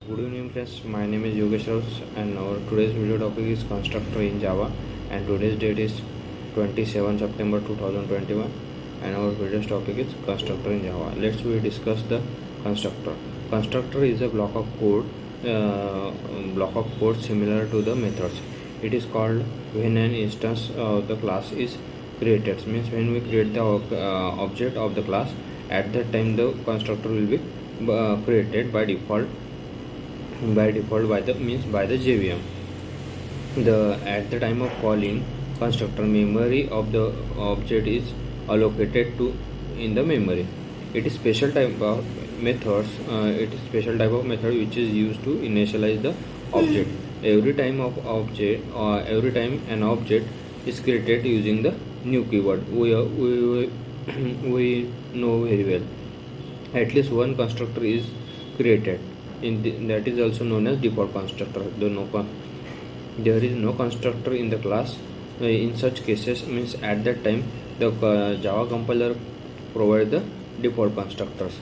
Good evening friends, my name is Yogesh Raus and our today's video topic is constructor in Java, and today's date is 27 September 2021 and our video's topic is constructor in Java. Let's we discuss the constructor. Constructor is a block of code similar to the methods. It is called when an instance of the class is created. Means when we create the object of the class, at that time the constructor will be created by default by the JVM. At the time of calling constructor, memory of the object is allocated to in the memory. It is special type of methods. It is special type of method which is used to initialize the object. Every time an object is created using the new keyword, we know very well. At least one constructor is created. That is also known as default constructor. There is no constructor in the class. In such cases, means at that time the Java compiler provides the default constructors.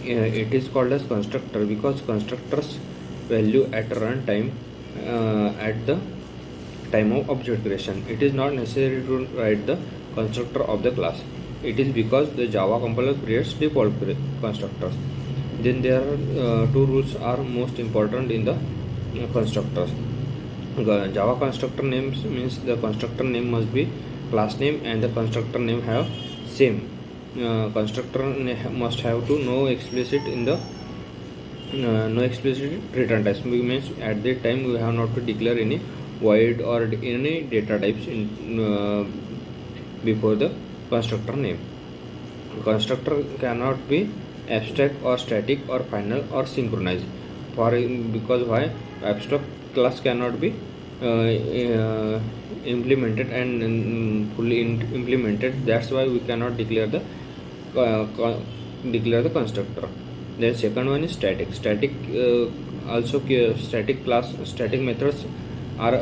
It is called as constructor because constructors value at runtime at the time of object creation. It is not necessary to write the constructor of the class. It is because the Java compiler creates default constructors. Then there are two rules are most important in the constructors. Java constructor names means the constructor name must be class name and the constructor name have same. Constructor must have to no explicit return types. Means at that time we have not to declare any void or any data types before the constructor name. Constructor cannot be abstract or static or final or synchronized. Because why? Abstract class cannot be implemented and fully implemented. That's why we cannot declare the constructor. Then second one is static. Static methods are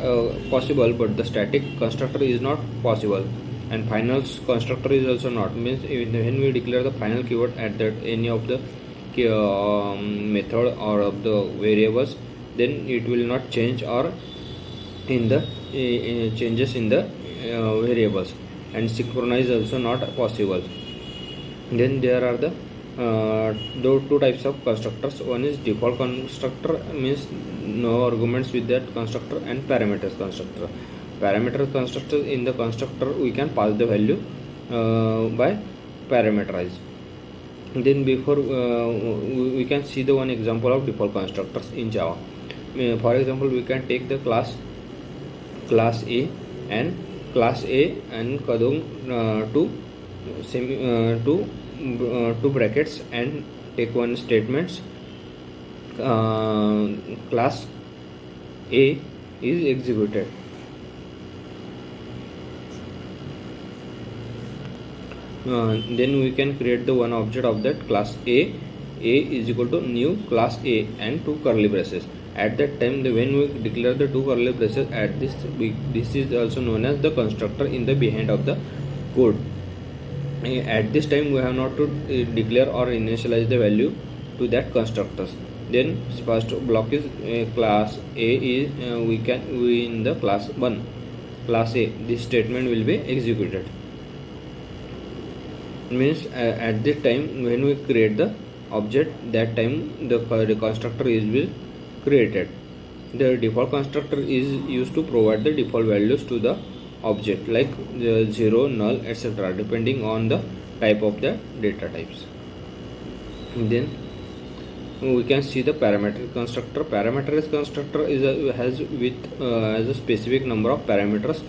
possible, but the static constructor is not possible. And final constructor is also not. Means when we declare the final keyword at that any of the method or of the variables, then it will not change or in the changes in the variables, and synchronize also not possible. Then there are the two types of constructors. One is default constructor, means no arguments with that constructor, and parameters constructor. Parameter constructor, in the constructor we can pass the value by parameterize. Then before we can see the one example of default constructors in Java. For example, we can take the class A and kadung two brackets and take one statements. Class A is executed. Then we can create the one object of that class A is equal to new class A and two curly braces. At that time, when we declare the two curly braces, this is also known as the constructor in the behind of the code. At this time, we have not to declare or initialize the value to that constructors. Then first block is class A is we in the class 1 class A, this statement will be executed. Means at this time when we create the object, that time the constructor is will created. The default constructor is used to provide the default values to the object like 0, null, etc. depending on the type of the data types. Then we can see the parametric constructor. Parametric constructor has a specific number of parameters.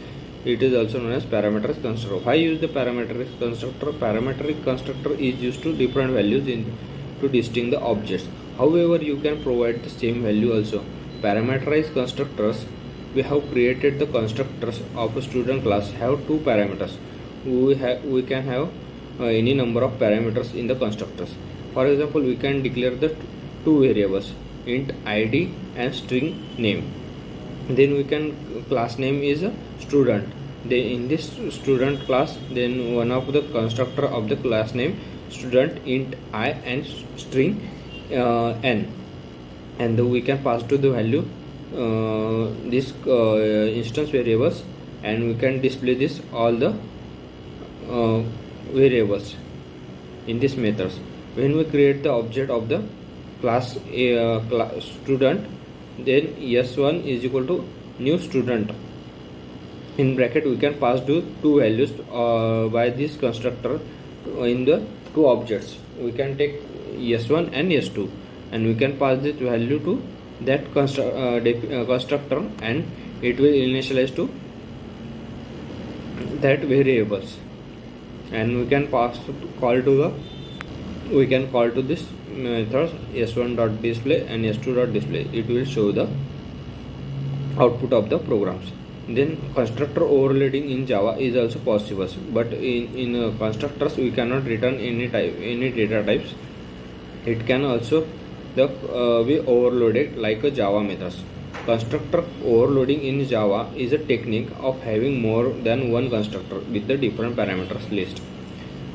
It is also known as parametric constructor. Why use the parametric constructor? Parametric constructor is used to different values to distinguish the objects. However, you can provide the same value also. Parameterized constructors, we have created the constructors of a student class have two parameters. We can have any number of parameters in the constructors. For example, we can declare the two variables, int id and string name. Then we can class name is a student. Then in this student class, then one of the constructor of the class name student int I and string n. and we can pass to the value this instance variables, and we can display this all the variables in this methods. When we create the object of the class student, then s1 is equal to new student. In bracket we can pass to two values by this constructor in the two objects. We can take s1 and s2, and we can pass this value to that constructor, and it will initialize to that variables, and we can call to this method s1.display and s2.display. It will show the output of the programs. Then constructor overloading in Java is also possible, but in constructors we cannot return any data types. It can also be overloaded like a Java methods. Constructor overloading in Java is a technique of having more than one constructor with the different parameters list.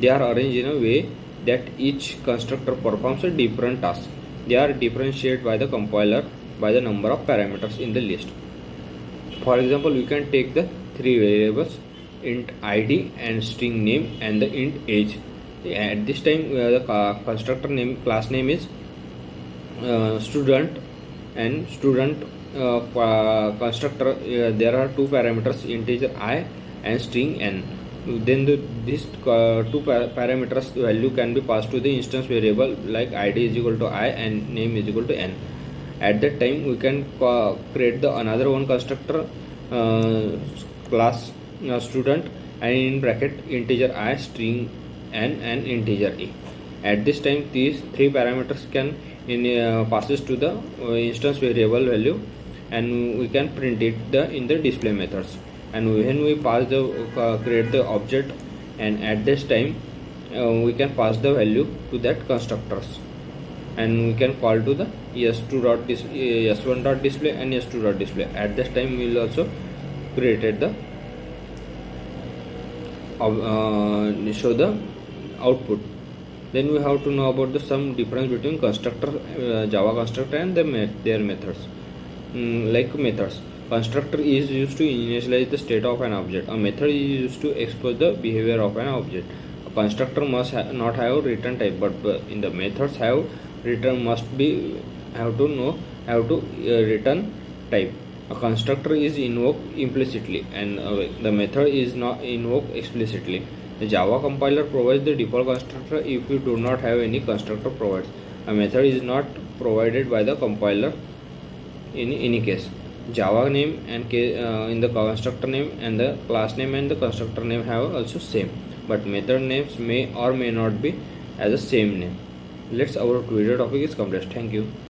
They are arranged in a way that each constructor performs a different task. They are differentiated by the compiler by the number of parameters in the list. For example, we can take the three variables int id and string name and the int age. At this time the constructor name class name is student, and student constructor there are two parameters, integer I and string n. Then these two parameters value can be passed to the instance variable like id is equal to I and name is equal to n. At that time we can create the another one constructor class student, and in bracket integer I, string n and integer a. At this time these three parameters can passes to the instance variable value, and we can print it in the display methods. And when we pass the create the object, and at this time we can pass the value to that constructors, and we can call to the s1.display and s2.display. At this time we will also created the show the output. Then we have to know about some difference between constructor Java constructor and their methods. Like methods, constructor is used to initialize the state of an object. A method is used to expose the behavior of an object. A constructor must not have return type, but in the methods have return have to return type. A constructor is invoked implicitly, and the method is not invoked explicitly. The Java compiler provides the default constructor if you do not have any constructor provides. A method is not provided by the compiler in any case. Java name and in the constructor name and the class name and the constructor name have also same, but method names may or may not be as the same name. Our video topic is complete. Thank you.